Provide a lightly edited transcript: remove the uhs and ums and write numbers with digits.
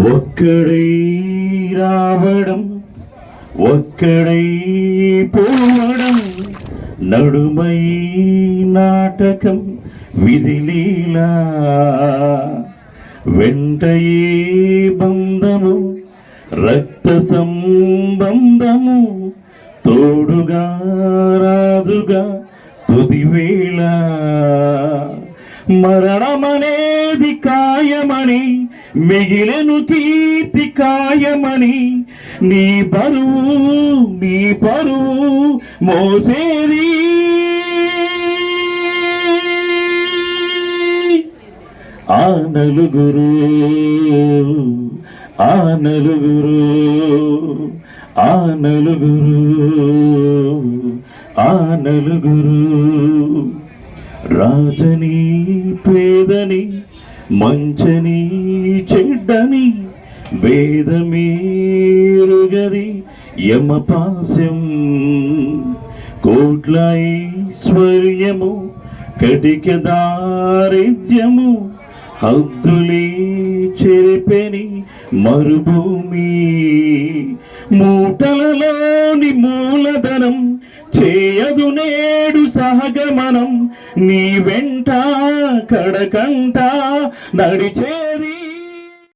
ఒక్కడై రావడం ఒక్కడై పోవడం నడుమై నాటకం విధిలీలా వెంటయే బంధము రక్త సంబంధము తోడుగా రాదుగా తుదివేళ మరణమనేది కాయమని మిగిలెను కీర్తి కాయమని నీ పరువు మోసేది ఆ నలుగురు రాజని పేదని మంచని చెడ్డని వేదమేరుగది యమపాశం కోట్ల ఐశ్వర్యము కటిక దారిద్ర్యము హద్దులే చెరిపెని మరుభూమి మూటలలోని మూలధనం చేయదు నేడు సహగమనం నీ వెంట కడకంట నడిచేది